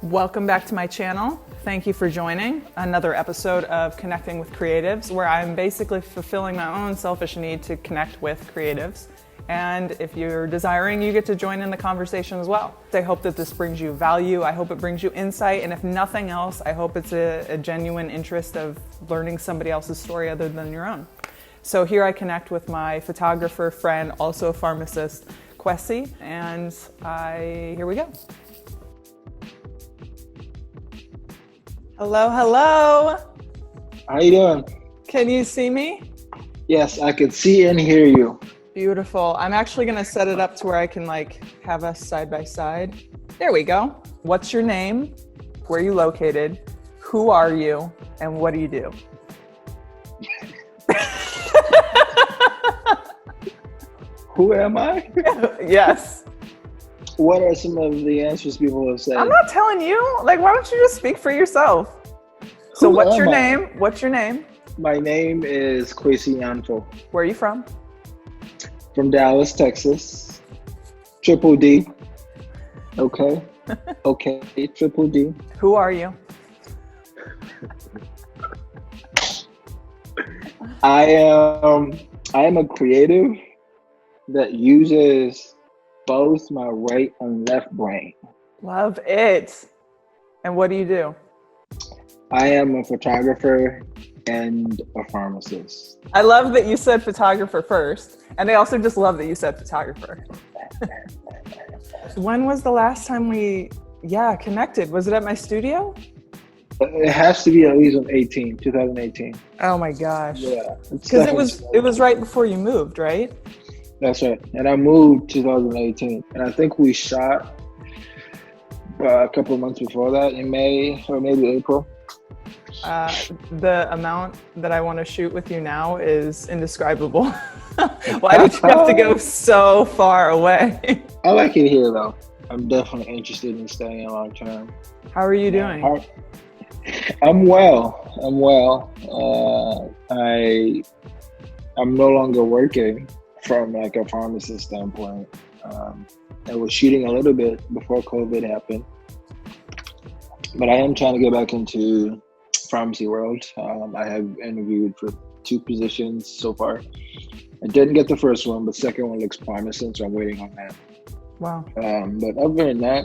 Welcome back to my channel. Thank you for joining another episode of Connecting with Creatives, where I'm basically fulfilling my own selfish need to connect with creatives. And if you're desiring, you get to join in the conversation as well. I hope that this brings you value. I hope it brings you insight. And if nothing else, I hope it's a genuine interest of learning somebody else's story other than your own. So here I connect with my photographer friend, also a pharmacist, Kwesi, and here we go. Hello, hello. How you doing? Can you see me? Yes, I can see and hear you. Beautiful. I'm actually going to set it up to where I can have us side by side. There we go. What's your name? Where are you located? Who are you? And what do you do? Who am I? Yes. What are some of the answers people have said? I'm not telling you. Why don't you just speak for yourself? So what's your name? What's your name? My name is Kwesi Yanful. Where are you from? From Dallas, Texas. Triple D. Okay. Okay, Triple D. Who are you? I am a creative that uses both my right and left brain. Love it. And what do you do? I am a photographer and a pharmacist. I love that you said photographer first, and I also just love that you said photographer. When was the last time we connected? Was it at my studio? It has to be at least 2018. Oh my gosh. Yeah. Because it was right before you moved, right? That's right. And I moved 2018. And I think we shot a couple of months before that in May or maybe April. The amount that I want to shoot with you now is indescribable. Why did you have to go so far away? I like it here though. I'm definitely interested in staying long term. How are you doing? I'm well. I'm no longer working from a pharmacist standpoint. I was shooting a little bit before COVID happened, but I am trying to get back into pharmacy world. I have interviewed for 2 positions so far. I didn't get the first one, but second one looks promising, so I'm waiting on that. Wow. But other than that,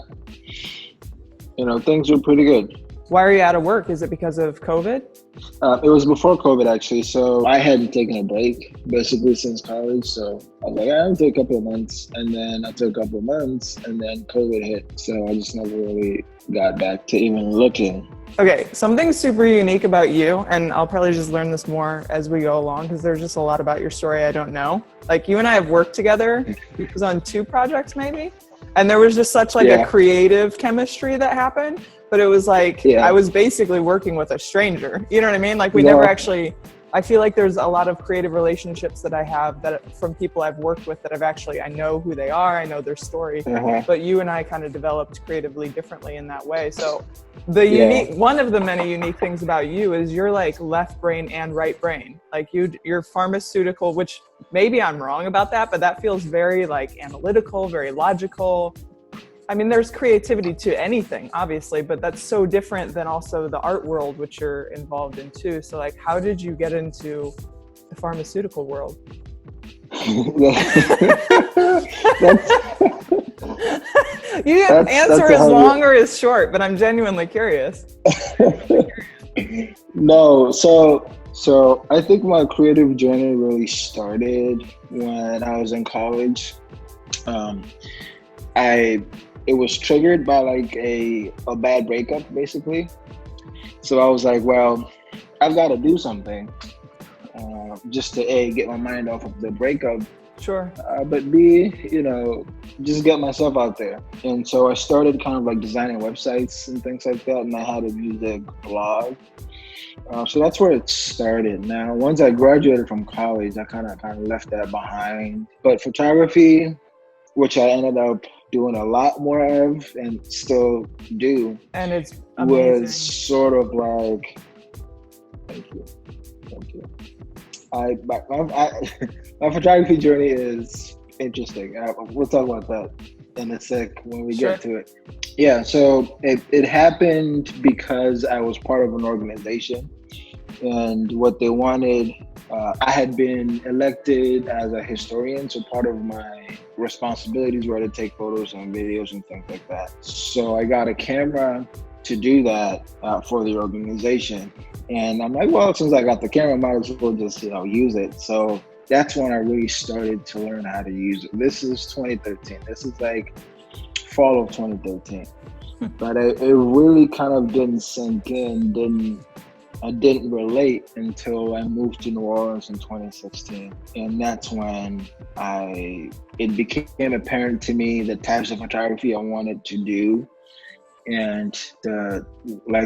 things are pretty good. Why are you out of work? Is it because of COVID? It was before COVID actually. So I hadn't taken a break basically since college. So I was like, I'll take a couple of months. And then I took a couple of months and then COVID hit. So I just never really got back to even looking. Okay, something super unique about you, and I'll probably just learn this more as we go along because there's just a lot about your story I don't know. You and I have worked together. It was on 2 projects maybe. And there was just such a creative chemistry that happened. But it was I was basically working with a stranger. You know what I mean? We never actually, I feel like there's a lot of creative relationships that I have that from people I've worked with that I know who they are, I know their story. But you and I kind of developed creatively differently in that way. So one of the many unique things about you is you're left brain and right brain. You're pharmaceutical, which maybe I'm wrong about that, but that feels very analytical, very logical. I mean, there's creativity to anything, obviously, but that's so different than also the art world, which you're involved in too. So how did you get into the pharmaceutical world? You can answer as long or as short, but I'm genuinely curious. No, so I think my creative journey really started when I was in college. It was triggered by a bad breakup, basically. So I was like, well, I've got to do something just to A, get my mind off of the breakup. Sure. But B, just get myself out there. And so I started kind of designing websites and things like that. And I had a music blog. So that's where it started. Now, once I graduated from college, I kind of left that behind. But photography, which I ended up doing a lot more of and still do, and it's amazing. Was sort of thank you. My photography journey is interesting. We'll talk about that in a sec when we Sure. get to it. Yeah, so it happened because I was part of an organization, and what they wanted, I had been elected as a historian, so part of my responsibilities were to take photos and videos and things like that. So I got a camera to do that for the organization, and I'm like, well, since I got the camera, I might as well just use it. So that's when I really started to learn how to use it. This is 2013. This is like fall of 2013. But it really kind of didn't sink in, I didn't relate until I moved to New Orleans in 2016. And that's when it became apparent to me the types of photography I wanted to do, and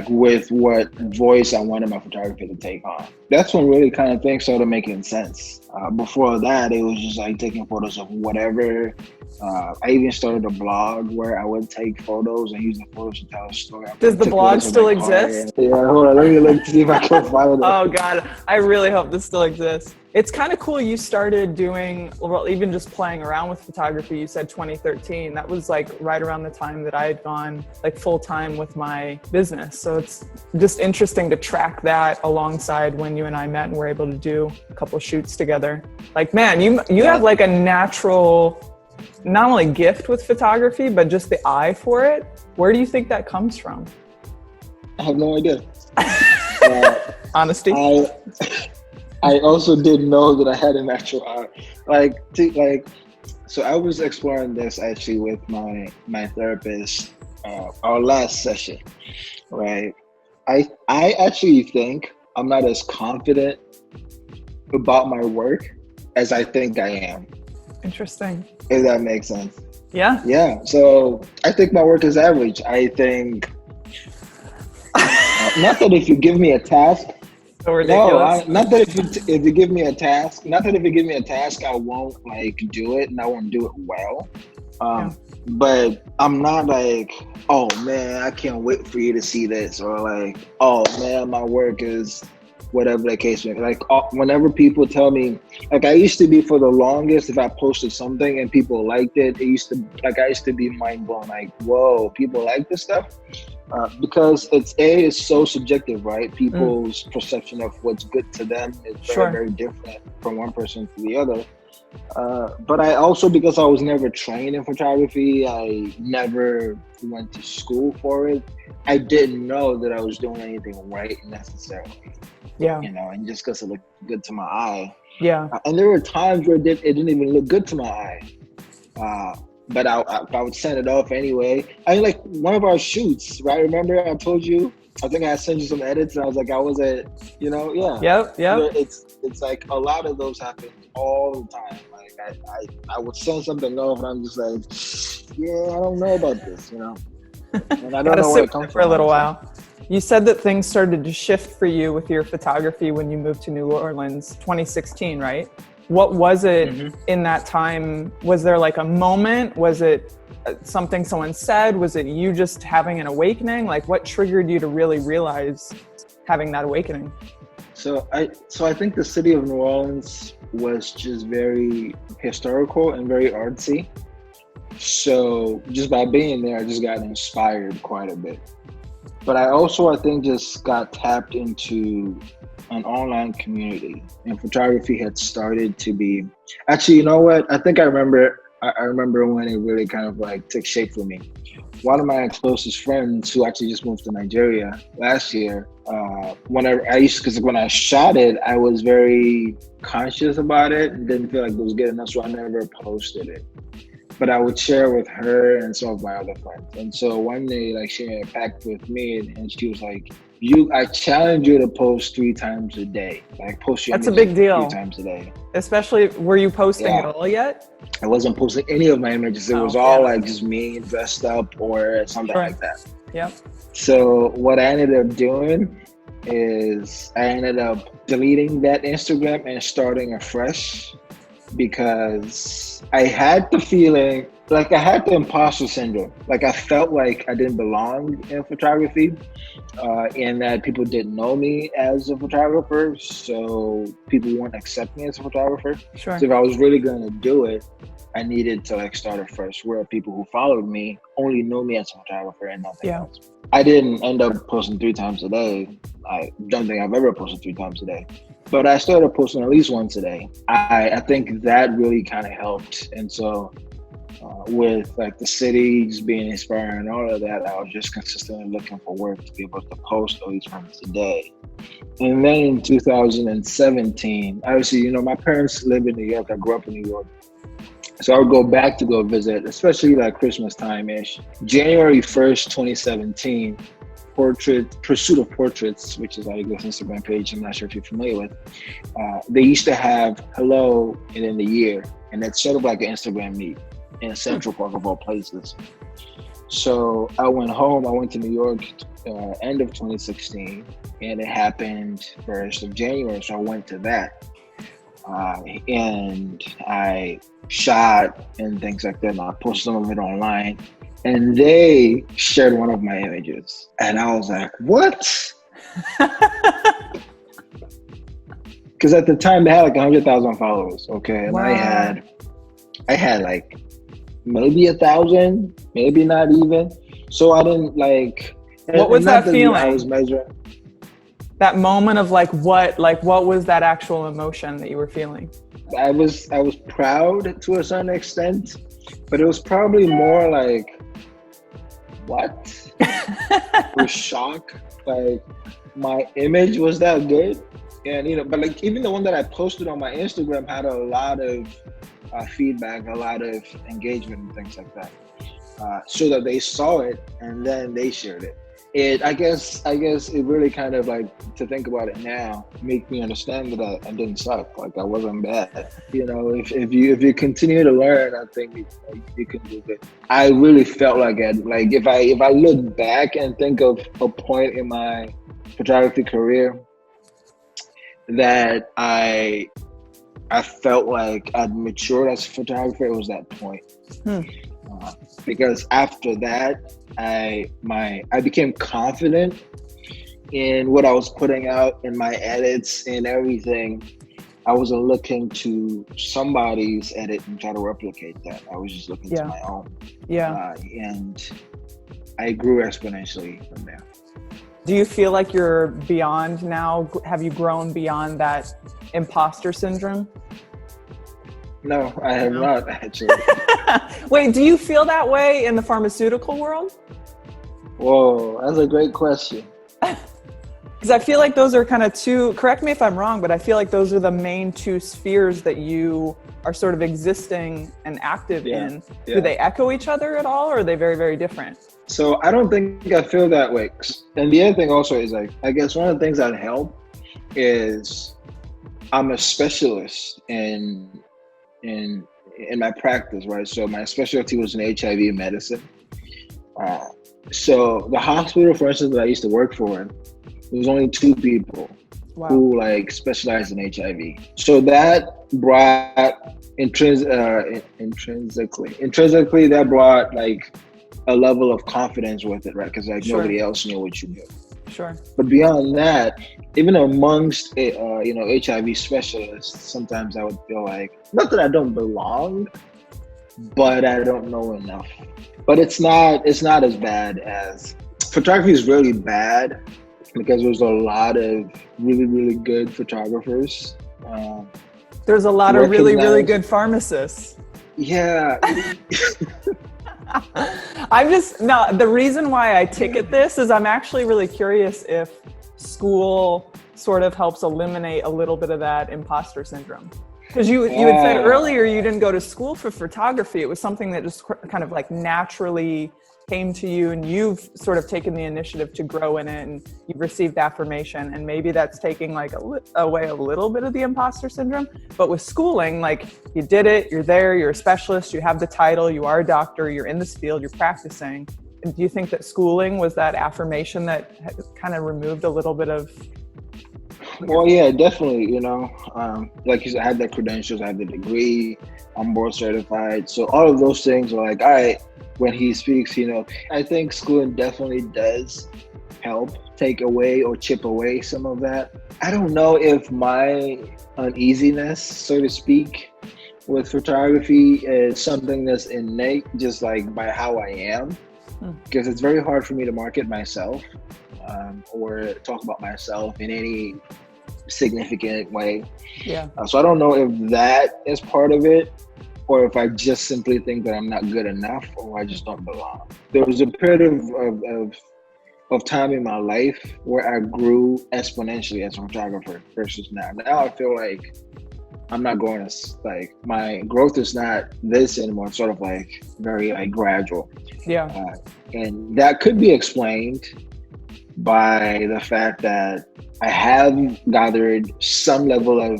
with what voice I wanted my photography to take on. That's when really kind of things started making sense. Before that, it was just like taking photos of whatever. I even started a blog where I would take photos and use the photos to tell a story. Does the blog still exist? Yeah, hold on, let me look to see if I can find it. Oh God, I really hope this still exists. It's kind of cool you started doing, well, even just playing around with photography. You said 2013. That was like right around the time that I had gone like full time with my business. So it's just interesting to track that alongside when you and I met and were able to do a couple shoots together. Like, man, you have like a natural, not only gift with photography, but just the eye for it. Where do you think that comes from? I have no idea. Honesty. I also didn't know that I had a natural eye. So I was exploring this actually with my therapist, our last session, right? I actually think I'm not as confident about my work as I think I am. Interesting. If that makes sense. Yeah. Yeah. So I think my work is average. I think, not that if you give me a task, So ridiculous. not that if you give me a task, I won't like do it and I won't do it well. But I'm not like, oh man, I can't wait for you to see this, or like, oh man, my work is whatever the case may be. Like whenever people tell me, like I used to be for the longest, if I posted something and people liked it, I used to be mind blown, like, whoa, people like this stuff. Because it's so subjective, right? People's perception of what's good to them is very, very different from one person to the other. But I also, because I was never trained in photography, I never went to school for it. I didn't know that I was doing anything right necessarily. Yeah. And just because it looked good to my eye. Yeah. And there were times where it didn't even look good to my eye. But I would send it off anyway. I mean, like one of our shoots, right? Remember I told you, I think I sent you some edits and I was like, yeah. Yep. It's like a lot of those happen all the time. Like I would send something off and I'm just like, yeah, I don't know about this, And I don't know where it comes from. For a little while. You said that things started to shift for you with your photography when you moved to New Orleans, 2016, right? What was it in that time? Was there like a moment? Was it something someone said? Was it you just having an awakening? Like what triggered you to really realize having that awakening? So I think the city of New Orleans was just very historical and very artsy. So just by being there, I just got inspired quite a bit. But I think just got tapped into an online community, and photography had started to be, actually, you know what? I think I remember when it really kind of like took shape for me. One of my closest friends who actually just moved to Nigeria last year, when I shot it, I was very conscious about it and didn't feel like it was good enough, so I never posted it. But I would share with her and some of my other friends. And so one day, like, she made a pact with me, and she was like, I challenge you to post 3 times a day. Like, post your That's a big deal. 3 times a day. Especially, were you posting at all yet? I wasn't posting any of my images. It was all like just me dressed up or something like that. Yeah. So what I ended up doing is I ended up deleting that Instagram and starting afresh, because I had the feeling, like I had the imposter syndrome. Like I felt like I didn't belong in photography, and that people didn't know me as a photographer, so people wouldn't accept me as a photographer. Sure. So if I was really gonna do it, I needed to like start afresh, where people who followed me only knew me as a photographer and nothing else. I didn't end up posting 3 times a day. I don't think I've ever posted 3 times a day, but I started posting at least once a day. I think that really kind of helped. And so with like the cities being inspiring and all of that, I was just consistently looking for work to be able to post at least once a day. And then in 2017, obviously, you know, my parents live in New York. I grew up in New York. So I would go back to go visit, especially like Christmas time-ish. January 1st, 2017, Pursuit of Portraits, which is like this Instagram page I'm not sure if you're familiar with, they used to have hello and then the year, and that's sort of like an Instagram meet in Central Park of all places. So I went home, I went to New York end of 2016, and it happened 1st of January, so I went to that. And I shot and things like that, and I posted some of it online, and they shared one of my images, and I was like, what? Because at the time they had like 100,000 followers, okay, and wow. I had like maybe 1,000, maybe not even. So I didn't like. What was that feeling? I was measuring. That moment of like what was that actual emotion that you were feeling? I was proud to a certain extent, but it was probably more like, what? Was shock. Like my image was that good, and you know, but like even the one that I posted on my Instagram had a lot of feedback, a lot of engagement and things like that, so that they saw it and then they shared it. I guess it really kind of like, to think about it now, make me understand that I didn't suck. Like I wasn't bad. You know, if you continue to learn, I think you can do it. I really felt like it. Like if I look back and think of a point in my photography career that I felt like I'd matured as a photographer, it was that point. Because after that, I became confident in what I was putting out, in my edits and everything. I wasn't looking to somebody's edit and try to replicate that. I was just looking to my own. And I grew exponentially from there. Do you feel like you're beyond now? Have you grown beyond that imposter syndrome? No, I have not actually. Wait, do you feel that way in the pharmaceutical world? Whoa, that's a great question. Because I feel like those are kind of two, correct me if I'm wrong, but I feel like those are the main 2 spheres that you are sort of existing and active in. Do they echo each other at all, or are they very, very different? So I don't think I feel that way. And the other thing also is like, I guess one of the things that help is I'm a specialist in my practice, right? So my specialty was in HIV medicine. So the hospital, for instance, that I used to work for, there was only 2 people who like specialized in HIV. So that brought intrinsically that brought like a level of confidence with it, right? Because like nobody else knew what you knew. Sure. But beyond that, even amongst HIV specialists, sometimes I would feel like, not that I don't belong, but I don't know enough. But it's not as bad as photography is really bad because there's a lot of really, really good photographers. There's a lot of really, really good pharmacists. Yeah. The reason why I ticket this is I'm actually really curious if school sort of helps eliminate a little bit of that imposter syndrome. Because you had said earlier you didn't go to school for photography. It was something that just kind of like naturally came to you, and you've sort of taken the initiative to grow in it, and you've received affirmation, and maybe that's taking like away a little bit of the imposter syndrome. But with schooling, like you did it, you're there, you're a specialist, you have the title, you are a doctor, you're in this field, you're practicing. And do you think that schooling was that affirmation that kind of removed a little bit of Well, yeah, definitely. Like you said, I have the credentials, I have the degree, I'm board certified. So all of those things are like, all right, when he speaks, I think schooling definitely does help take away or chip away some of that. I don't know if my uneasiness, so to speak, with photography is something that's innate, just like by how I am, because it's very hard for me to market myself or talk about myself in any significant way. Yeah. So I don't know if that is part of it, or if I just simply think that I'm not good enough, or I just don't belong. There was a period of time in my life where I grew exponentially as a photographer versus now. Now I feel like I'm not going as, like, my growth is not this anymore. It's sort of like very like gradual. Yeah. And that could be explained by the fact that I have gathered some level of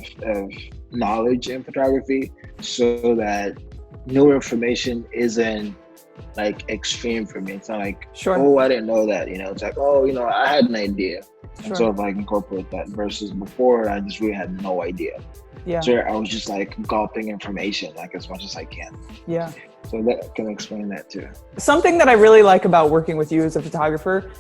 knowledge in photography, so that new information isn't like extreme for me. It's not like, Sure. oh, I didn't know that. It's like, oh, I had an idea. Sure. And sort of like incorporate that, versus before I just really had no idea. Yeah. So I was just like gulping information like as much as I can. Yeah. So that can explain that too. Something that I really like about working with you as a photographer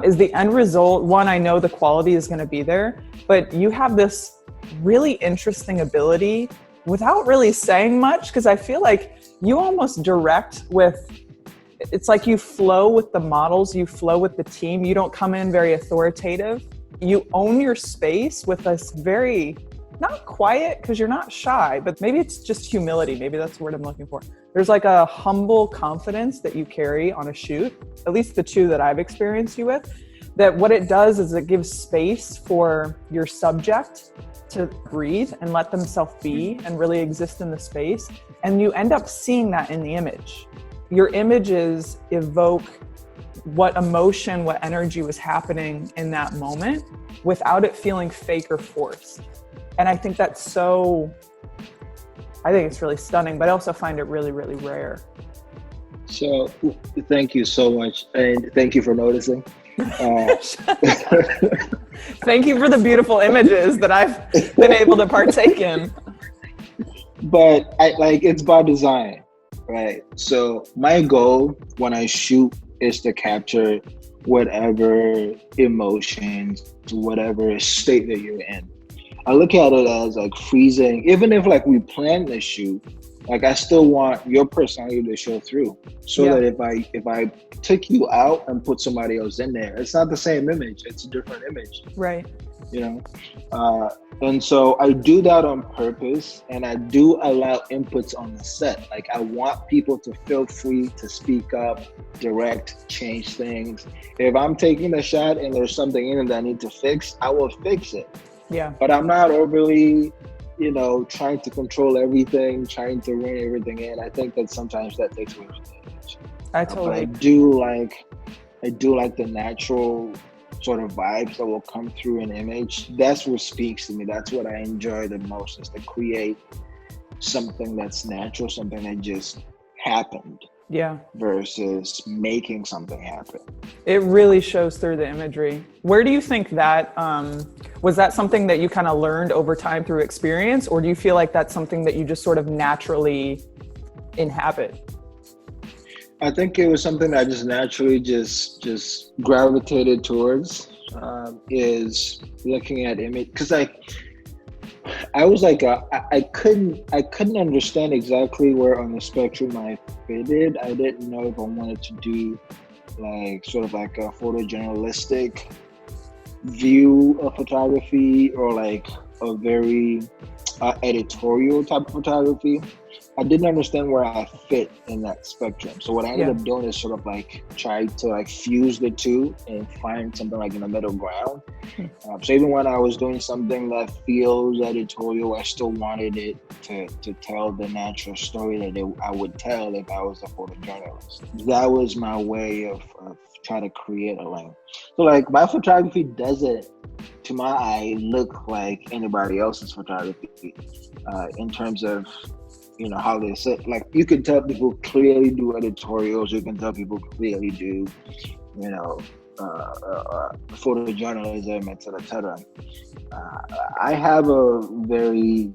is the end result. One, I know the quality is going to be there, but you have this really interesting ability without really saying much, because I feel like you almost direct with, it's like you flow with the models, you flow with the team. You don't come in very authoritative. You own your space with this very, not quiet, because you're not shy, but maybe it's just humility. Maybe that's the word I'm looking for. There's like a humble confidence that you carry on a shoot, at least the two that I've experienced you with, that what it does is it gives space for your subject to breathe and let themselves be and really exist in the space. And you end up seeing that in the image. Your images evoke what emotion, what energy was happening in that moment without it feeling fake or forced. And I think that's I think it's really stunning, but I also find it really, really rare. So thank you so much. And thank you for noticing. Thank you for the beautiful images that I've been able to partake in. But it's by design, right? So my goal when I shoot is to capture whatever emotions, whatever state that you're in. I look at it as like freezing, even if like we plan the shoot, like I still want your personality to show through, so that if I took you out and put somebody else in there, it's not the same image, it's a different image. Right. And so I do that on purpose, and I do allow inputs on the set. Like I want people to feel free to speak up, direct, change things. If I'm taking a shot and there's something in it that I need to fix, I will fix it. Yeah. But I'm not overly, trying to control everything, trying to rein everything in. I think that sometimes that takes away from the image. But I do like the natural sort of vibes that will come through an image. That's what speaks to me. That's what I enjoy the most, is to create something that's natural, something that just happened. Yeah. Versus making something happen. It really shows through the imagery. Where do you think that, was that something that you kind of learned over time through experience, or do you feel like that's something that you just sort of naturally inhabit? I think it was something that I just naturally just gravitated towards, is looking at image, because I was like, I couldn't understand exactly where on the spectrum I fitted. I didn't know if I wanted to do like sort of like a photojournalistic view of photography, or like a very editorial type of photography. I didn't understand where I fit in that spectrum. So what I ended up doing is sort of like try to like fuse the two and find something like in the middle ground. So even when I was doing something that feels editorial, I still wanted it to tell the natural story that I would tell if I was a photojournalist. That was my way of trying to create a lane. So like my photography doesn't, to my eye, look like anybody else's photography in terms of how they sit. Like you can tell people clearly do editorials. You can tell people clearly do, photojournalism, etc. I have a very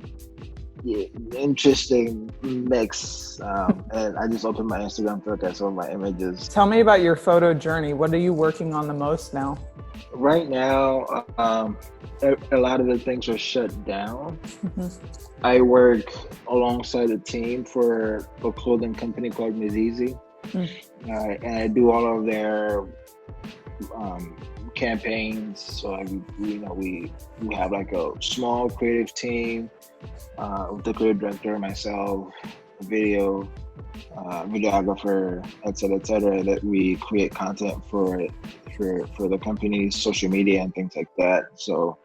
interesting mix, and I just opened my Instagram to look at some of my images. Tell me about your photo journey. What are you working on the most now? Right now, a lot of the things are shut down. I work alongside a team for a clothing company called Ms. Easy, and I do all of their campaigns. So we have like a small creative team with the creative director, myself, a videographer, etc., that we create content for the company's social media and things like that. So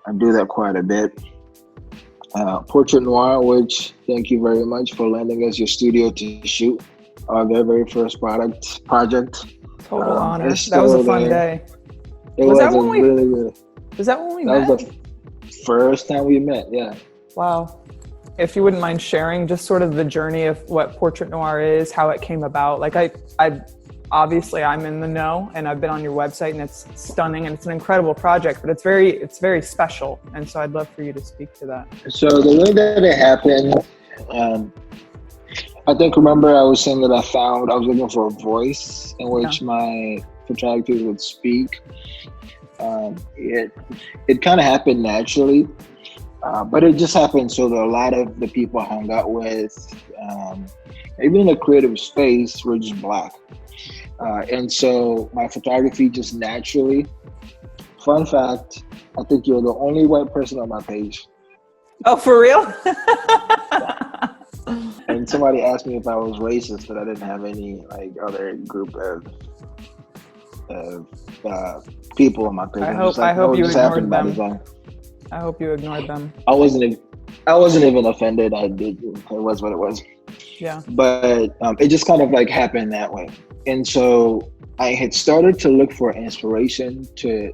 I do that quite a bit. Portraitnoire, which thank you very much for lending us your studio to shoot our very first project. Total honor. That was a fun day. Was that when we met? That was the first time we met, yeah. Wow. If you wouldn't mind sharing just sort of the journey of what Portraitnoire is, how it came about. Like I obviously I'm in the know and I've been on your website and it's stunning and it's an incredible project, but it's very special. And so I'd love for you to speak to that. So the way that it happened, I think, remember I was saying that I was looking for a voice in which my photographers would speak. It kind of happened naturally, but it just happened so that a lot of the people I hung out with, even in the creative space, were just Black. And so my photography just naturally, fun fact, I think you're the only white person on my page. Oh, for real? And somebody asked me if I was racist, but I didn't have any other group of people on my page. I hope you ignored them. I hope you ignored them. I wasn't even offended. It was what it was. Yeah. But it just kind of happened that way. And so I had started to look for inspiration to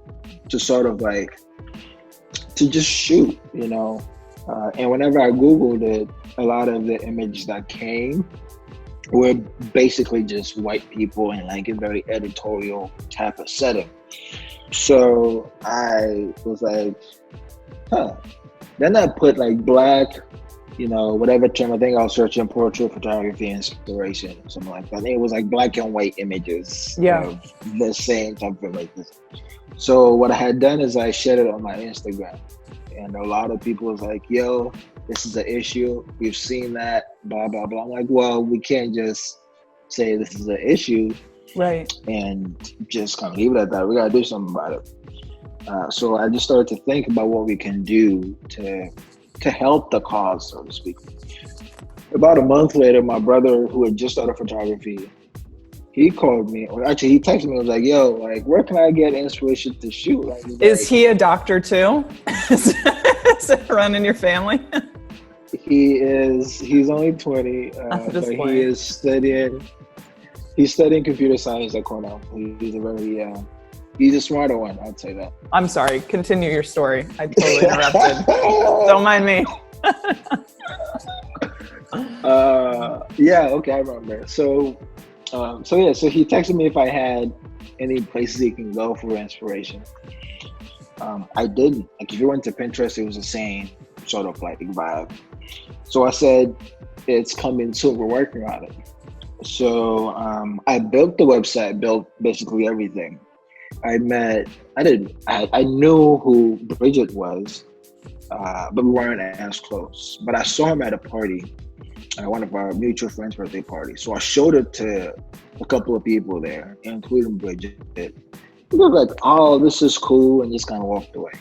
sort of to just shoot, and whenever I Googled it, a lot of the images that came were basically just white people in a very editorial type of setting. So I was then I put Black, whatever term. I think I was searching portrait photography inspiration or something like that. I think it was Black and white images of the same type of images. So what I had done is I shared it on my Instagram, and a lot of people was yo, this is an issue. We've seen that, blah, blah, blah. I'm well, we can't just say this is an issue, right, and just kind of leave it at that. We got to do something about it. So I just started to think about what we can do to help the cause, so to speak. About a month later, my brother, who had just started photography, he called me, or actually he texted me, and was yo, where can I get inspiration to shoot? Is he a doctor too? Is it running your family? He's only 20, but he's studying computer science at Cornell. He's a smarter one, I'd say that. I'm sorry, continue your story. I totally interrupted. Don't mind me. Okay, I remember. So he texted me if I had any places he can go for inspiration. I didn't. If you went to Pinterest, it was the same sort of vibe. So I said, it's coming soon, we're working on it. So I built the website, built basically everything. I knew who Bridget was, but we weren't as close. But I saw him at a party, one of our mutual friends' birthday party. So I showed it to a couple of people there, including Bridget. They were oh, this is cool, and just kind of walked away.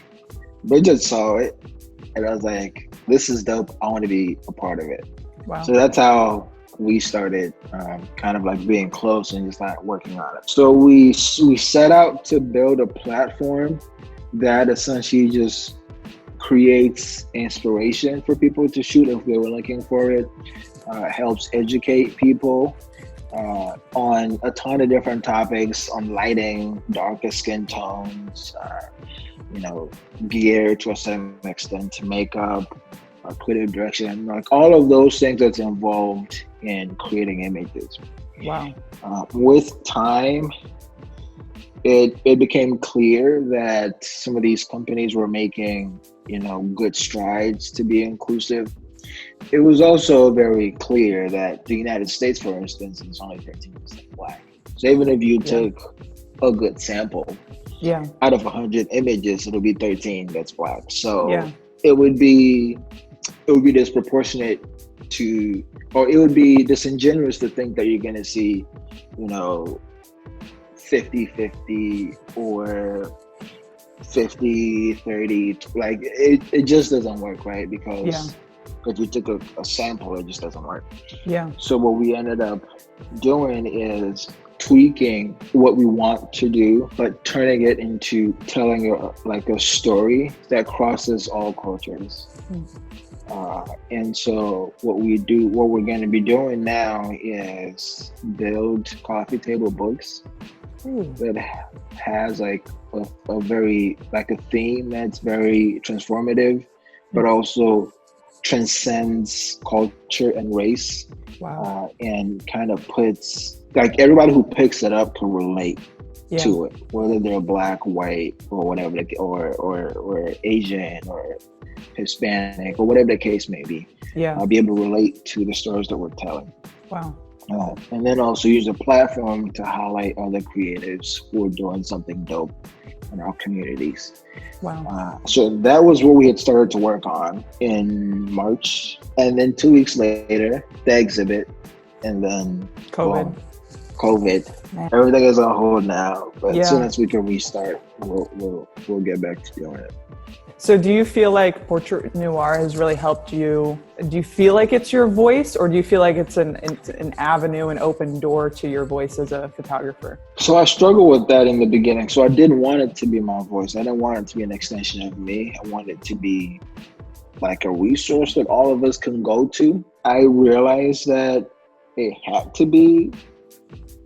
Bridget saw it, and I was this is dope. I want to be a part of it. Wow. So that's how we started kind of being close and just working on it. So we set out to build a platform that essentially just creates inspiration for people to shoot if they were looking for it, helps educate people on a ton of different topics, on lighting, darker skin tones, gear to a certain extent, to makeup, creative direction, all of those things that's involved in creating images. Wow. With time, it became clear that some of these companies were making, good strides to be inclusive. It was also very clear that the United States, for instance, is only 13% Black. So even if you took a good sample, out of 100 images, it'll be 13 that's Black. So it would be disproportionate to, or it would be disingenuous to think that you're going to see, 50-50 or 50-30. Like it just doesn't work, right? Because if you took a sample, it just doesn't work. So what we ended up doing is tweaking what we want to do, but turning it into telling a story that crosses all cultures. And so what we're going to be doing now is build coffee table books that has a very a theme that's very Transformative, but also transcends culture and race. And kind of puts everybody who picks it up can relate to it, whether they're Black, white, or whatever, or Asian or Hispanic or whatever the case may be. I'll be able to relate to the stories that we're telling. And then also use a platform to highlight other creatives who are doing something dope in our communities. So that was what we had started to work on in March. And then 2 weeks later, the exhibit, and then COVID. Man. Everything is on hold now, but as soon as we can restart, we'll get back to doing it. So do you feel like Portraitnoire has really helped you? Do you feel like it's your voice, or do you feel like it's an avenue, an open door to your voice as a photographer? So I struggled with that in the beginning. So I didn't want it to be my voice. I didn't want it to be an extension of me. I wanted it to be like a resource that all of us can go to. I realized that it had to be,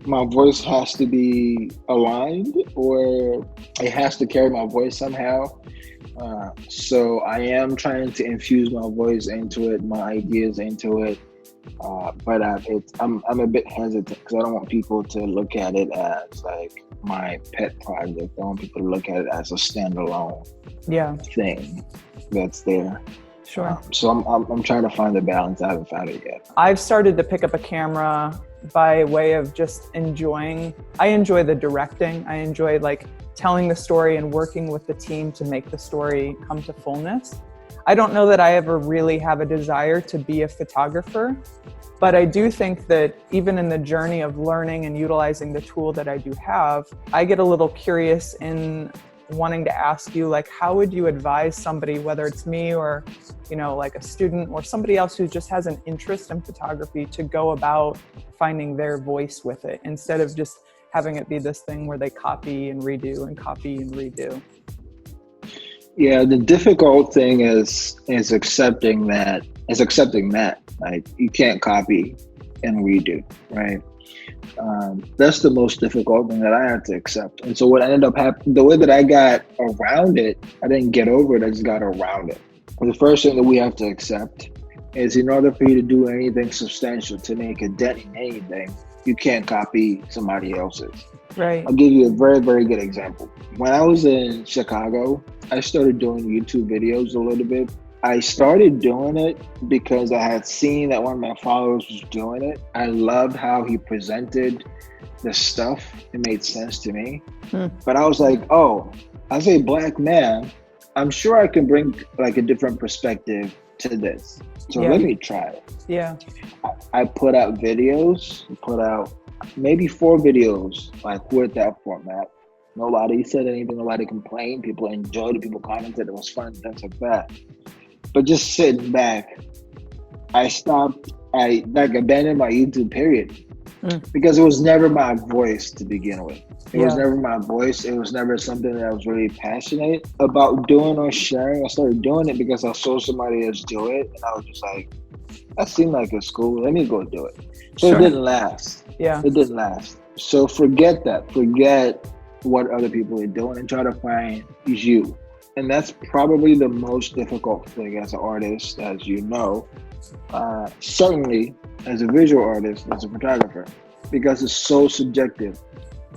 my voice has to be aligned, or it has to carry my voice somehow. So I am trying to infuse my voice into it, my ideas into it, but I'm a bit hesitant because I don't want people to look at it as like my pet project. I want people to look at it as a standalone thing that's there. So I'm trying to find the balance. I haven't found it yet. I've started to pick up a camera by way of just I enjoy the directing. I enjoy telling the story and working with the team to make the story come to fullness. I don't know that I ever really have a desire to be a photographer, but I do think that even in the journey of learning and utilizing the tool that I do have, I get a little curious in wanting to ask you, how would you advise somebody, whether it's me or, a student or somebody else who just has an interest in photography, to go about finding their voice with it instead of just having it be this thing where they copy and redo and copy and redo? Yeah, the difficult thing is accepting that. Like, you can't copy and redo, right? That's the most difficult thing that I had to accept. And so what ended up happening, the way that I got around it, I didn't get over it, I just got around it. The first thing that we have to accept is, in order for you to do anything substantial, to make a dent in anything, you can't copy somebody else's. Right. I'll give you a very, very good example. When I was in Chicago, I started doing YouTube videos a little bit. I started doing it because I had seen that one of my followers was doing it. I loved how he presented the stuff. It made sense to me. But I was like, as a Black man, I'm sure I can bring a different perspective to this. So let me try it. Yeah. I put out maybe 4 videos with that format. Nobody said anything, nobody complained. People enjoyed it, people commented it was fun, things like that. But just sitting back, I abandoned my YouTube period because it was never my voice to begin with. It was never my voice. It was never something that I was really passionate about doing or sharing. I started doing it because I saw somebody else do it, and I was just like, that seemed like it's cool. Let me go do it. So It didn't last. It didn't last. So forget that. Forget what other people are doing and try to find you. And that's probably the most difficult thing as an artist, as you know, certainly as a visual artist, as a photographer, because it's so subjective.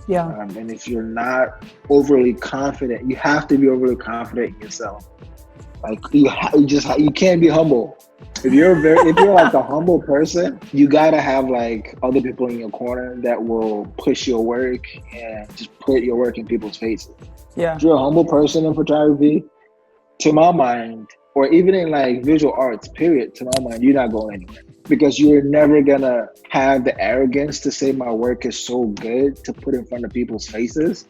Yeah. And if you're not overly confident, you have to be overly confident in yourself. Like you can't be humble. If you're like a humble person, you gotta have like other people in your corner that will push your work and just put your work in people's faces. Yeah. If you're a humble person in photography, to my mind, or even in like visual arts, period, to my mind, you're not going anywhere. Because you're never gonna have the arrogance to say my work is so good to put in front of people's faces.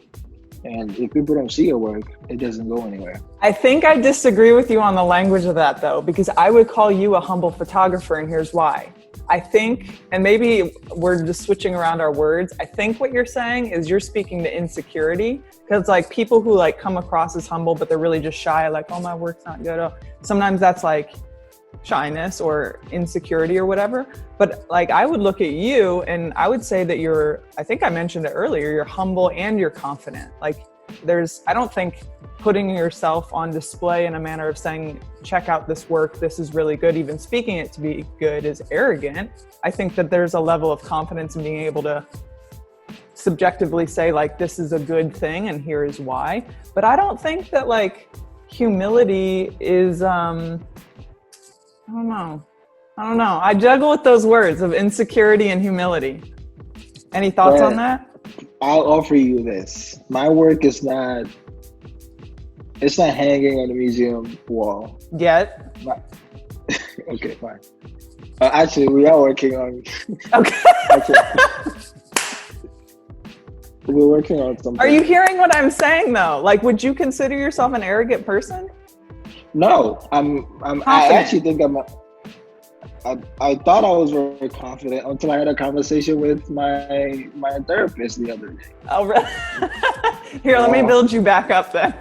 And if people don't see your work, it doesn't go anywhere. I think I disagree with you on the language of that, though, because I would call you a humble photographer, and here's why. I think, and maybe we're just switching around our words, I think what you're saying is you're speaking to insecurity, because like people who like come across as humble, but they're really just shy, like, oh, my work's not good. Oh, sometimes that's like shyness or insecurity or whatever. But like I would look at you and I would say that I think I mentioned it earlier, you're humble and you're confident. Like I don't think putting yourself on display in a manner of saying, check out this work, this is really good, even speaking it to be good is arrogant. I think that there's a level of confidence in being able to subjectively say like, this is a good thing and here is why. But I don't think that like humility is, I don't know. I juggle with those words of insecurity and humility. Any thoughts on that? I'll offer you this. My work is not hanging on the museum wall. Yet? Okay, fine. Actually, we are working on... Okay. We're working on something. Are you hearing what I'm saying though? Like, would you consider yourself an arrogant person? No, I actually think I thought I was very confident until I had a conversation with my therapist the other day. Oh, really? Here, let me build you back up then.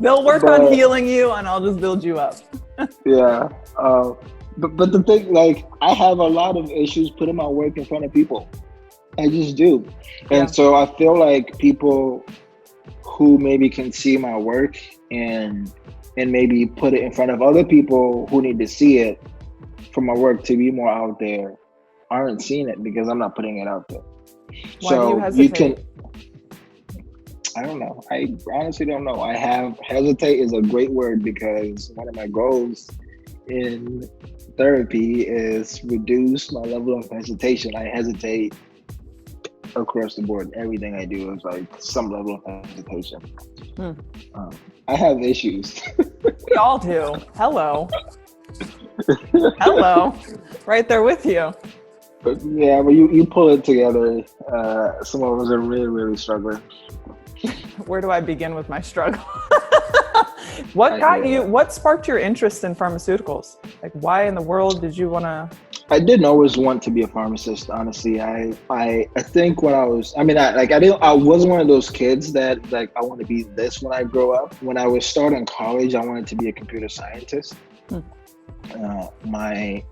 They'll work on healing you and I'll just build you up. Yeah. But the thing, like, I have a lot of issues putting my work in front of people. I just do. And so I feel like people who maybe can see my work and maybe put it in front of other people who need to see it for my work to be more out there aren't seeing it because I'm not putting it out there. Why do you hesitate? I don't know. I honestly don't know. Hesitate is a great word because one of my goals in therapy is reduce my level of hesitation. I hesitate across the board. Everything I do is like some level of hesitation. I have issues. We all do. Hello. Hello. Right there with you. But yeah, but you pull it together. Some of us are really, really struggling. Where do I begin with my struggle? What sparked your interest in pharmaceuticals? Like, why in the world did you want to? I didn't always want to be a pharmacist, honestly. I think when I wasn't one of those kids that like I want to be this when I grow up. When I was starting college, I wanted to be a computer scientist. My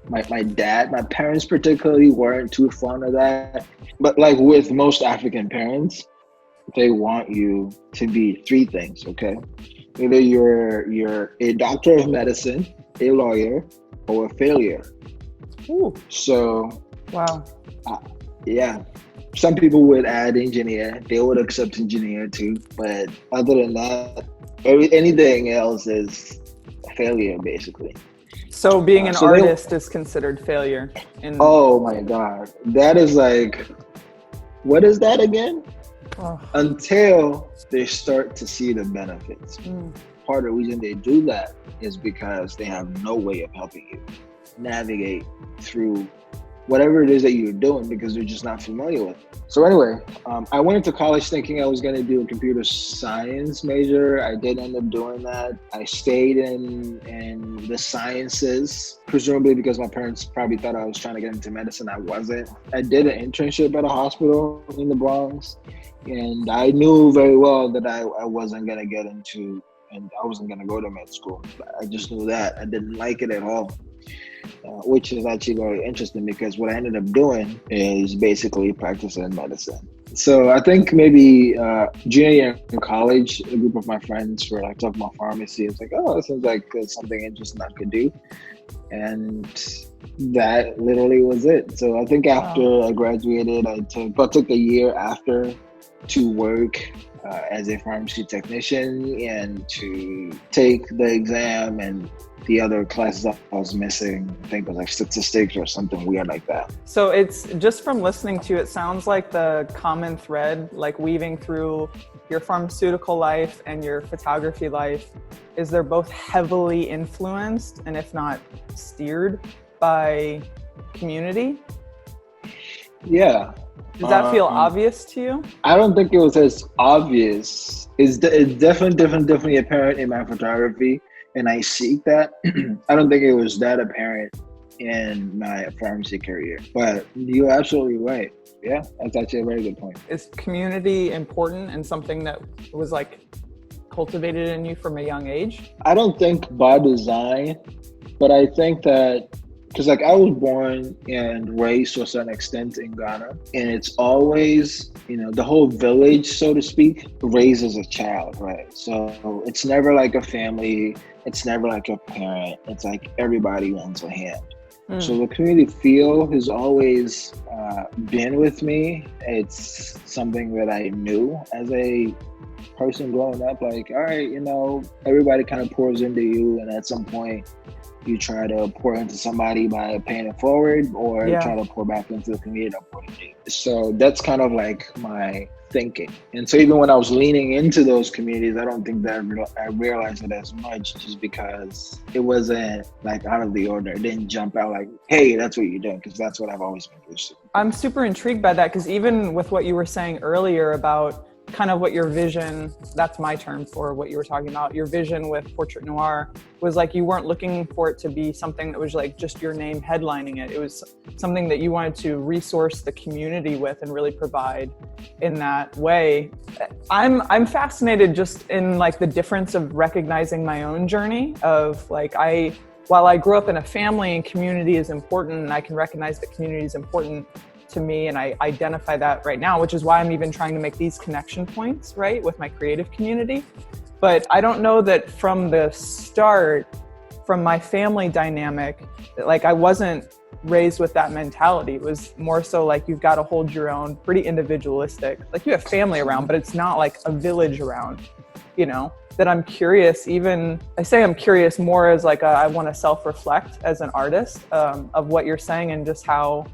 parents particularly weren't too fond of that. But like with most African parents, they want you to be three things, okay? Either you're a doctor of medicine, a lawyer, or a failure. Ooh. So, wow. Yeah. Some people would add engineer. They would accept engineer too. But other than that, anything else is a failure, basically. So being an artist is considered failure. Oh my God. That is like, what is that again? Oh. Until they start to see the benefits. Part of the reason they do that is because they have no way of helping you navigate through whatever it is that you're doing because they're just not familiar with it. So anyway, I went into college thinking I was going to do a computer science major. I did end up doing that. I stayed in the sciences, presumably because my parents probably thought I was trying to get into medicine. I wasn't. I did an internship at a hospital in the Bronx, and I knew very well that I wasn't going to get into, and I wasn't going to go to med school. I just knew that. I didn't like it at all. Which is actually very interesting because what I ended up doing is basically practicing medicine. So I think maybe junior year in college, a group of my friends were like talking about pharmacy. It's like, oh, that seems like something interesting I could do. And that literally was it. So I think after I graduated, I took a year after to work as a pharmacy technician and to take the exam and the other classes I was missing. I think it was like statistics or something weird like that. So it's just from listening to you, it sounds like the common thread, like weaving through your pharmaceutical life and your photography life, is they're both heavily influenced, and if not steered, by community. Yeah. Does that feel obvious to you? I don't think it was as obvious. It's definitely apparent in my photography, and I seek that. I don't think it was that apparent in my pharmacy career, but you're absolutely right. Yeah, that's actually a very good point. Is community important and something that was like cultivated in you from a young age? I don't think by design, but I think that because like I was born and raised to a certain extent in Ghana, and it's always, the whole village, so to speak, raises a child, right? So it's never like a family, it's never like a parent, it's like everybody lends a hand. So the community feel has always been with me. It's something that I knew as a person growing up, like, all right, everybody kind of pours into you, and at some point you try to pour into somebody by paying it forward, or try to pour back into the community that poured into you. So that's kind of like my thinking. And so even when I was leaning into those communities, I don't think that I realized it as much, just because it wasn't like out of the order. It didn't jump out like, hey, that's what you're doing, because that's what I've always been used to. I'm super intrigued by that, because even with what you were saying earlier about kind of what your vision, that's my term for what you were talking about, your vision with Portraitnoire was like, you weren't looking for it to be something that was like just your name headlining it. It was something that you wanted to resource the community with and really provide in that way. I'm fascinated just in like the difference of recognizing my own journey of like, while I grew up in a family and community is important, and I can recognize that community is important to me, and I identify that right now, which is why I'm even trying to make these connection points, right, with my creative community. But I don't know that from the start, from my family dynamic, like I wasn't raised with that mentality. It was more so like you've got to hold your own, pretty individualistic. Like you have family around, but it's not like a village around, that I'm curious. Even I say I'm curious more as like I want to self-reflect as an artist of what you're saying, and just how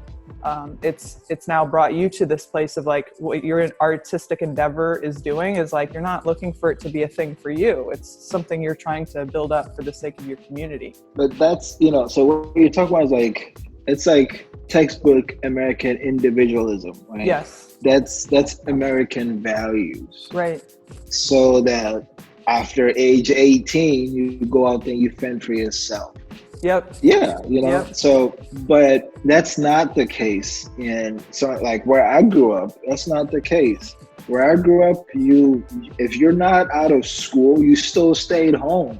it's now brought you to this place of like what your artistic endeavor is doing is like, you're not looking for it to be a thing for you. It's something you're trying to build up for the sake of your community. But that's, so what you're talking about is like, it's like textbook American individualism, right? Yes. That's American values. Right. So that after age 18, you go out there and you fend for yourself. Yep. Yeah, Yep. So, but that's not the case in like where I grew up. That's not the case. Where I grew up, if you're not out of school, you still stayed home.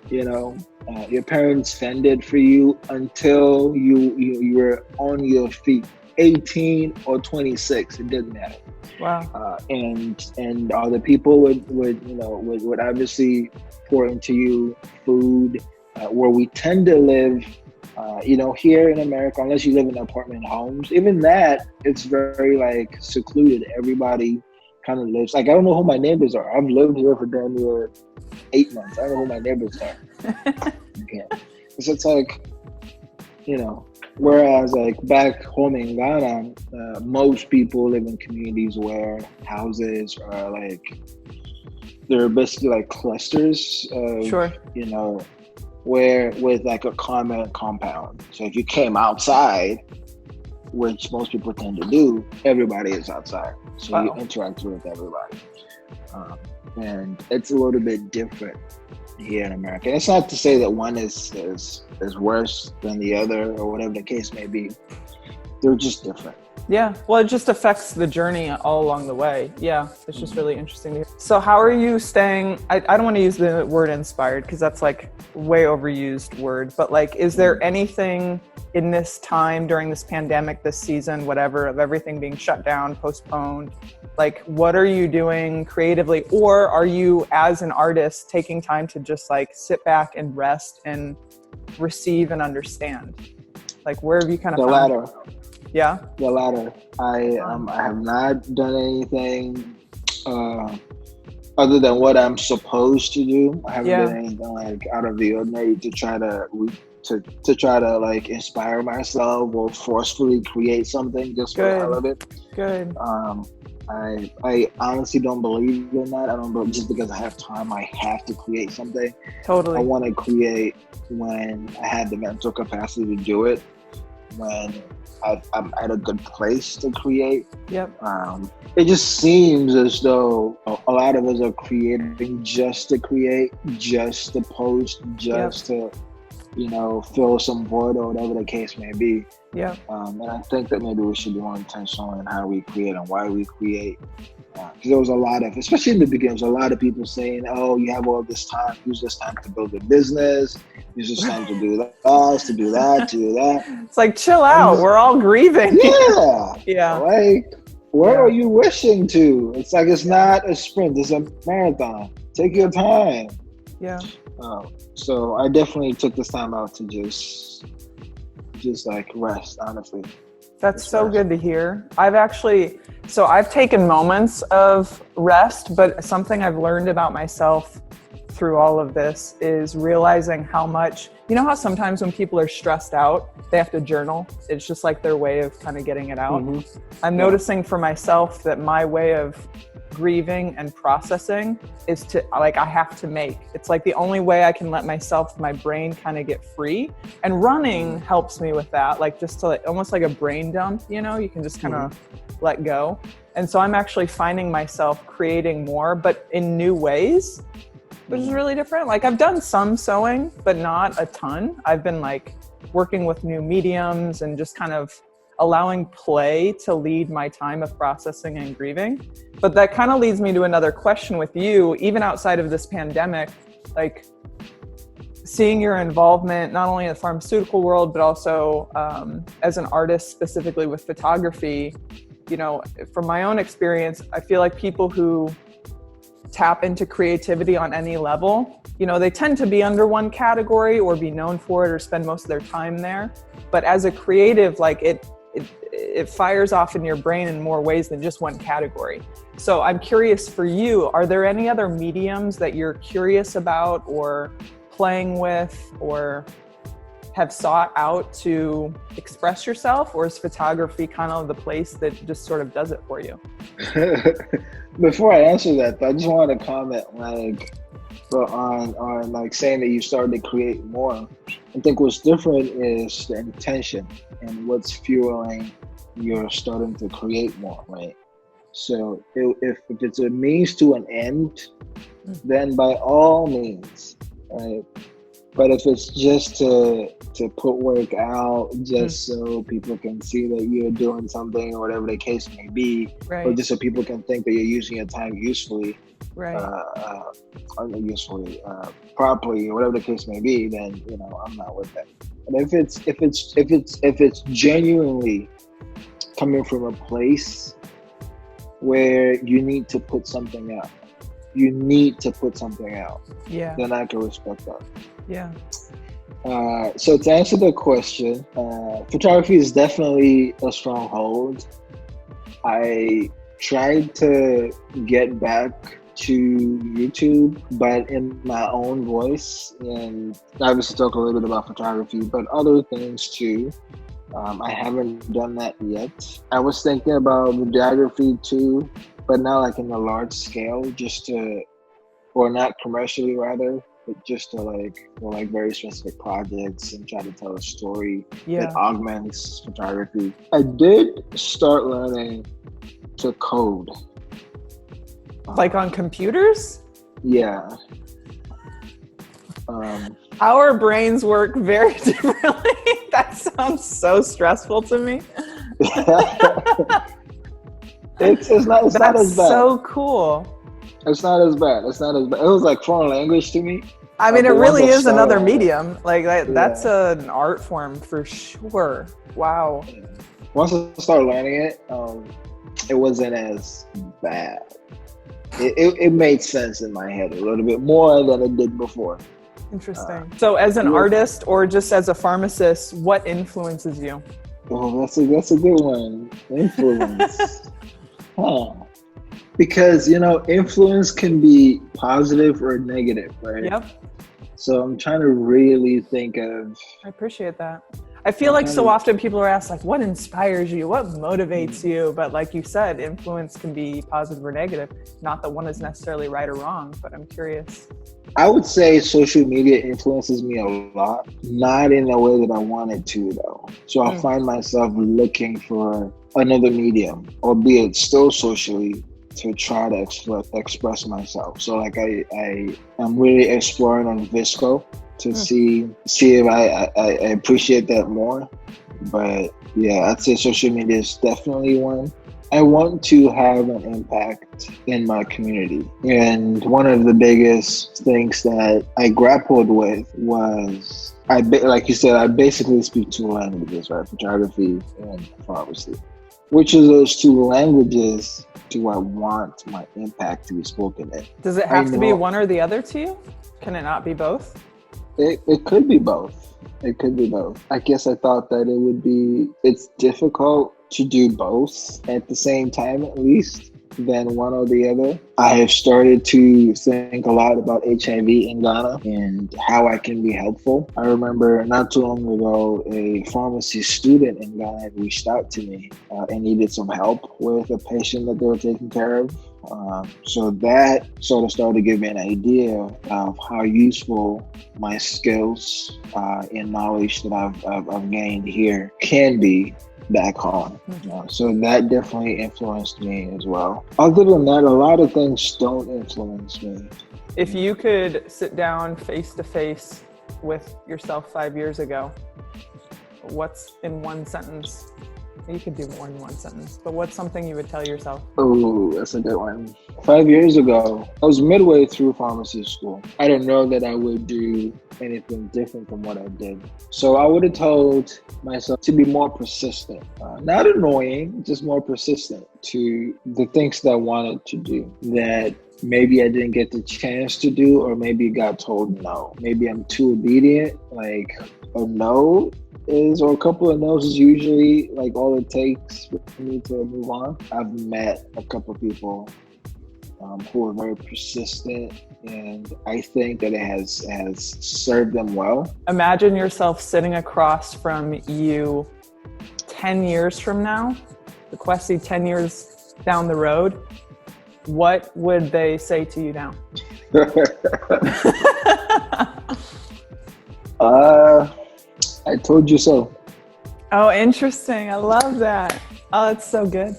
Your parents fended for you until you were on your feet, 18 or 26. It didn't matter. Wow. And other people would obviously pour into you food. Where we tend to live, here in America, unless you live in apartment homes, even that, it's very like secluded. Everybody kind of lives, like, I don't know who my neighbors are. I've lived here for damn near 8 months. I don't know who my neighbors are. So it's like, whereas like back home in Ghana, most people live in communities where houses are like, they're basically like clusters of, Sure. Where with like a common compound. So if you came outside, which most people tend to do, everybody is outside. So Wow. You interact with everybody. And it's a little bit different here in America. And it's not to say that one is worse than the other or whatever the case may be. They're just different. Yeah, well, it just affects the journey all along the way. Yeah, it's just really interesting to hear. So how are you staying, I don't want to use the word inspired because that's like way overused word, but like, is there anything in this time during this pandemic, this season, whatever, of everything being shut down, postponed, like what are you doing creatively? Or are you as an artist taking time to just like sit back and rest and receive and understand? Like, where have you kind of The found latter. Yeah. The latter. I have not done anything other than what I'm supposed to do. I haven't done anything like out of the ordinary to try to like inspire myself or forcefully create something just for the hell of it. Good. I honestly don't believe in that. I don't believe just because I have time, I have to create something. Totally. I want to create when I have the mental capacity to do it, when I'm at a good place to create. Yep. It just seems as though a lot of us are creating just to create, just to post, just to, fill some void or whatever the case may be. Yeah. And I think that maybe we should be more intentional in how we create and why we create. Because there was a lot of, especially in the beginning, a lot of people saying, "Oh, you have all this time. Use this time to build a business. Use this time to do that, to do that, to do that." It's like, chill out. We're all grieving. Yeah. Yeah. Like, where are you wishing to? It's like, it's not a sprint. It's a marathon. Take your time. Yeah. So I definitely took this time out to just like rest, honestly. That's so good to hear. I've taken moments of rest, but something I've learned about myself through all of this is realizing how much, how sometimes when people are stressed out, they have to journal. It's just like their way of kind of getting it out. Mm-hmm. I'm noticing for myself that my way of grieving and processing is to, like, I have to make. It's like the only way I can let my brain kind of get free. And running helps me with that, like just to almost like a brain dump, you can just kind of let go. And so I'm actually finding myself creating more, but in new ways, which is really different. Like, I've done some sewing, but not a ton. I've been like working with new mediums and just kind of allowing play to lead my time of processing and grieving. But that kind of leads me to another question with you, even outside of this pandemic, like seeing your involvement, not only in the pharmaceutical world, but also as an artist, specifically with photography. From my own experience, I feel like people who tap into creativity on any level, they tend to be under one category or be known for it or spend most of their time there. But as a creative, like it fires off in your brain in more ways than just one category. So I'm curious for you, are there any other mediums that you're curious about or playing with or have sought out to express yourself, or is photography kind of the place that just sort of does it for you? Before I answer that, I just wanted to comment on like saying that you started to create more. I think what's different is the intention and what's fueling you're starting to create more, right? So if it's a means to an end, then by all means, right? But if it's just to put work out just so people can see that you're doing something or whatever the case may be, right, or just so people can think that you're using your time usefully, right, properly, or whatever the case may be, then I'm not with that. And if it's genuinely coming from a place where you need to put something out, yeah, then I can respect that. Yeah. So to answer the question, photography is definitely a stronghold. I tried to get back to YouTube, but in my own voice, and obviously talk a little bit about photography, but other things too. I haven't done that yet. I was thinking about videography too, but not like in a large scale, or not commercially rather, but just to for very specific projects and try to tell a story that augments photography. I did start learning to code. Like on computers? Yeah. Our brains work very differently. That sounds so stressful to me. It's not as bad. So cool. It's not as bad. It was like foreign language to me. I mean, it really is another medium. Like that's an art form for sure. Wow. Once I started learning it, it wasn't as bad. It made sense in my head a little bit more than it did before. Interesting. So as an artist or just as a pharmacist, what influences you? Oh, that's a good one. Influence. Huh. Because, influence can be positive or negative, right? Yep. So I'm trying to really think of. I appreciate that. I feel like so often people are asked, like, what inspires you? What motivates you? But like you said, influence can be positive or negative. Not that one is necessarily right or wrong, but I'm curious. I would say social media influences me a lot, not in the way that I wanted to, though. So I find myself looking for another medium, albeit still socially, to try to express myself. So like I'm really exploring on Visco to see if I appreciate that more. But yeah, I'd say social media is definitely one. I want to have an impact in my community. And one of the biggest things that I grappled with was, like you said, I basically speak two languages, right? Photography and pharmacy. Which of those two languages do I want my impact to be spoken in? Does it have to be one or the other to you? Can it not be both? It could be both. It could be both. I guess I thought that it's difficult to do both at the same time, at least, than one or the other. I have started to think a lot about HIV in Ghana and how I can be helpful. I remember not too long ago, a pharmacy student in Ghana had reached out to me and needed some help with a patient that they were taking care of. So that sort of started to give me an idea of how useful my skills and knowledge that I've gained here can be back home. So that definitely influenced me as well. Other than that, a lot of things don't influence me. If you could sit down face to face with yourself 5 years ago, what's in one sentence? You could do more than one sentence, but what's something you would tell yourself? Oh, that's a good one. 5 years ago, I was midway through pharmacy school. I didn't know that I would do anything different from what I did. So I would have told myself to be more persistent. Not annoying, just more persistent to the things that I wanted to do that maybe I didn't get the chance to do, or maybe got told no. Maybe I'm too obedient, like a no or a couple of no's is usually like all it takes for me to move on. I've met a couple of people who are very persistent, and I think that it has served them well. Imagine yourself sitting across from you 10 years from now, the Kwesi 10 years down the road. What would they say to you now? I told you so. Oh, interesting. I love that. Oh, that's so good.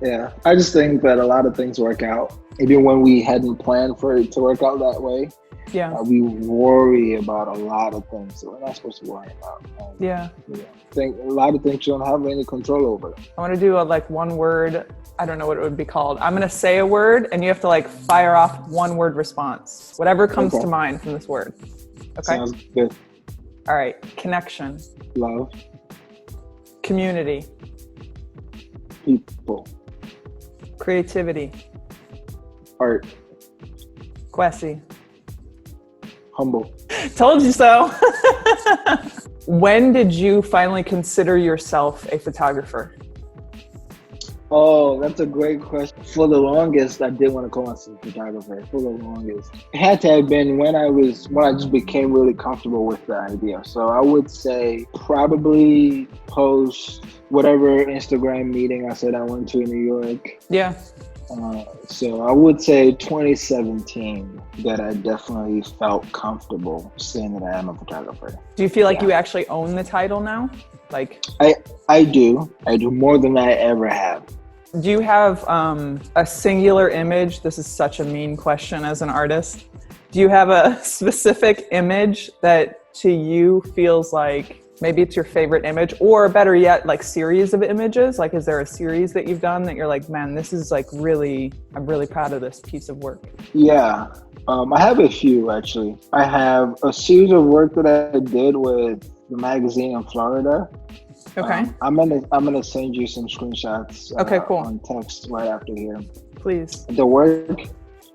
Yeah, I just think that a lot of things work out. Even when we hadn't planned for it to work out that way, we worry about a lot of things that we're not supposed to worry about. I think a lot of things you don't have any control over. I want to do one word. I don't know what it would be called. I'm going to say a word and you have to fire off one word response. Whatever comes to mind from this word. Okay? Sounds good. All right. Connection. Love. Community. People. Creativity. Art. Kwesi. Humble. Told you so. When did you finally consider yourself a photographer? Oh, that's a great question. For the longest, I did want to call myself a photographer. For the longest, it had to have been when I just became really comfortable with the idea. So I would say probably post whatever Instagram meeting I said I went to in New York. Yeah. So I would say 2017 that I definitely felt comfortable saying that I am a photographer. Do you feel like you actually own the title now? I do more than I ever have. Do you have a singular image? This is such a mean question as an artist. Do you have a specific image that to you feels like maybe it's your favorite image, or better yet, series of images? Is there a series that you've done that you're like, man, this is I'm really proud of this piece of work? Yeah, I have a few actually. I have a series of work that I did with the magazine in Florida. Okay. I'm gonna send you some screenshots. Okay, cool. On text right after here. Please. The work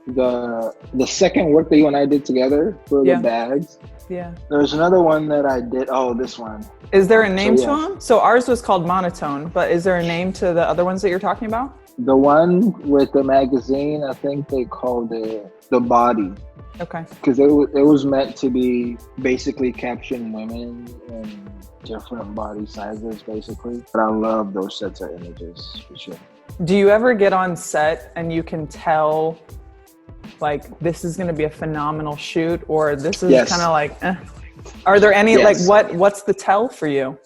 the second work that you and I did together for the bags. Yeah. There's another one that I did. Oh, this one. Is there a name to them? So ours was called Monotone, but is there a name to the other ones that you're talking about? The one with the magazine, I think they called it The Body. Okay. Because it was meant to be basically capturing women in different body sizes, basically. But I love those sets of images, for sure. Do you ever get on set and you can tell, like, this is going to be a phenomenal shoot, or this is kind of like, eh? Are there any, like, what's the tell for you?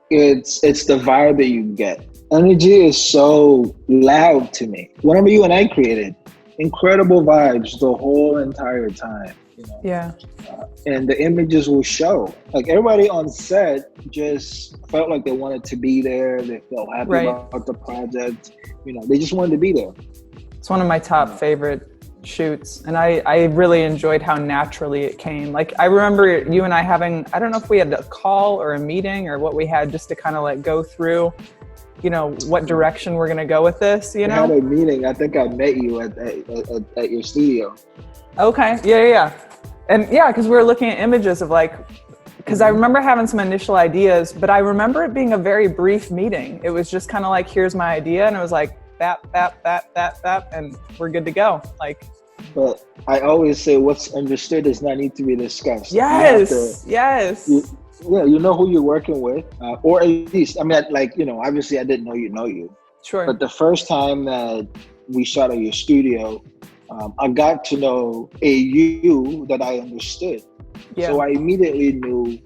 It's the vibe that you get. Energy is so loud to me. Whenever you and I created, incredible vibes the whole entire time. You know? Yeah. And the images will show. Like, everybody on set just felt like they wanted to be there. They felt happy about the project. You know, they just wanted to be there. It's one of my top favorite shoots, and I really enjoyed how naturally it came. Like, I remember you and I having, I don't know if we had a call or a meeting or what we had, just to kind of like go through, you know, what direction we're gonna go with this. You know, we had a meeting. I think I met you at your studio. Okay. Yeah. And yeah, because we were looking at images of, like, because I remember having some initial ideas, but I remember it being a very brief meeting. It was just kind of like, here's my idea, and it was like, bap, and we're good to go. Like, but I always say, what's understood does not need to be discussed. Yes. You know who you're working with, or at least, I mean, like, you know, obviously I didn't know you. Sure. But the first time that we shot at your studio, I got to know a you that I understood. Yeah. So I immediately knew,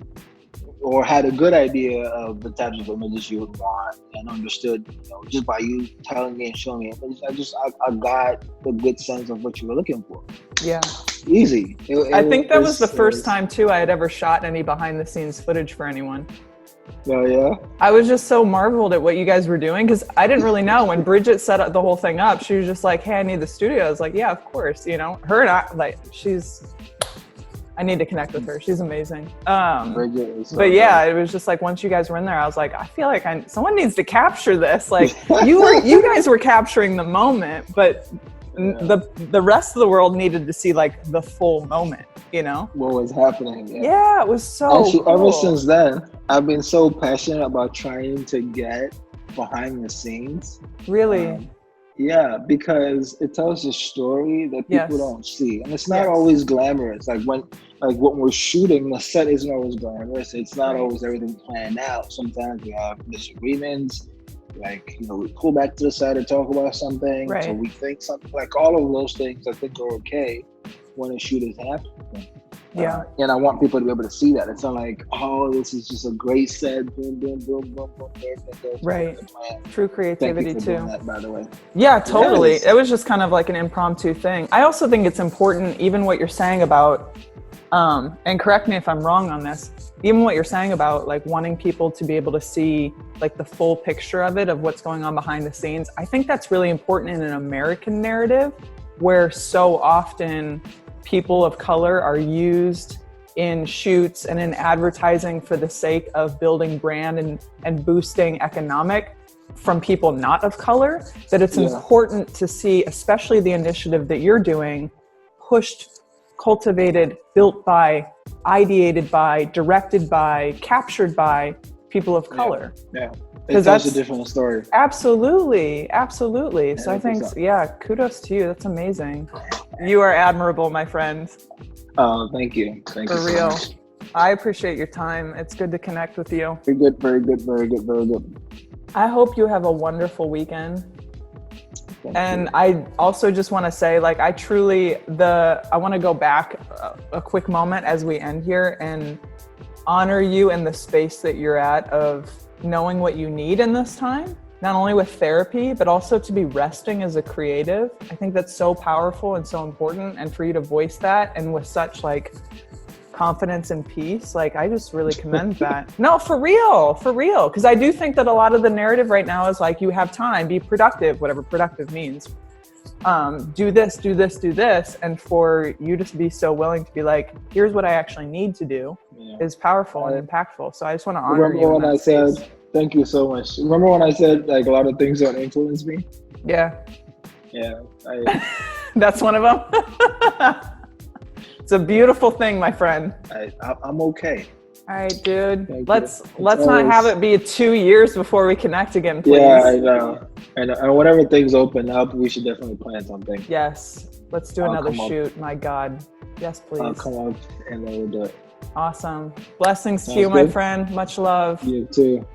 or had a good idea of the types of images you would want, and understood, you know, just by you telling me and showing me images, I got a good sense of what you were looking for. Yeah. Easy. I think that was the first time too I had ever shot any behind the scenes footage for anyone. Oh yeah? I was just so marveled at what you guys were doing, because I didn't really know. When Bridget set the whole thing up, she was just like, hey, I need the studio. I was like, yeah, of course. You know, her and I, like, I need to connect with her. She's amazing. Bridget is so but yeah, it was just like, once you guys were in there, I was like, I feel like someone needs to capture this. Like, you guys were capturing the moment, but the rest of the world needed to see, like, the full moment, you know? What was happening. Yeah, it was so Actually, cool. ever since then, I've been so passionate about trying to get behind the scenes. Really? Yeah, because it tells a story that people don't see, and it's not always glamorous. Like when we're shooting, the set isn't always glamorous. It's not always everything planned out. Sometimes we have disagreements. Like, you know, we pull back to the side to talk about something. So we think something, like, all of those things I think are okay when a shoot is happening. Yeah. And I want people to be able to see that. It's not like, oh, this is just a great set. Boom, boom, boom, boom, boom. Right. True creativity Thank you for too. doing that, by the way. Yeah, totally. Yes. It was just kind of like an impromptu thing. I also think it's important, even what you're saying about, and correct me if I'm wrong on this, even what you're saying about, like, wanting people to be able to see, like, the full picture of it, of what's going on behind the scenes. I think that's really important in an American narrative, where so often people of color are used in shoots and in advertising for the sake of building brand and boosting economic from people not of color, that it's important to see, especially the initiative that you're doing, pushed, cultivated, built by, ideated by, directed by, captured by people of color. Yeah. It tells a different story. Absolutely. So I think, kudos to you. That's amazing. You are admirable, my friend. Oh, thank you. Thank you. For real. I appreciate your time. It's good to connect with you. Very good. I hope you have a wonderful weekend. And I also just want to say, like, I want to go back a quick moment as we end here and honor you in the space that you're at, of knowing what you need in this time, not only with therapy, but also to be resting as a creative. I think that's so powerful and so important. And for you to voice that, and with such, like, confidence and peace, like, I just really commend that. No, for real. Because I do think that a lot of the narrative right now is like, you have time, be productive, whatever productive means. Do this. And for you to be so willing to be like, here's what I actually need to do, is powerful and impactful. So I just want to honor you. Remember when I said, thank you so much. Remember when I said, like, a lot of things don't influence me? Yeah. Yeah. That's one of them. It's a beautiful thing, my friend. I'm okay. All right, dude. Thank Let's you. not have it be 2 years before we connect again, please. Yeah, I know. And whenever things open up, we should definitely plan something. Yes. Let's do another shoot. My God. Yes, please. I'll come up and then we'll do it. Awesome. Blessings to Sounds you, my good. friend. Much love. You too.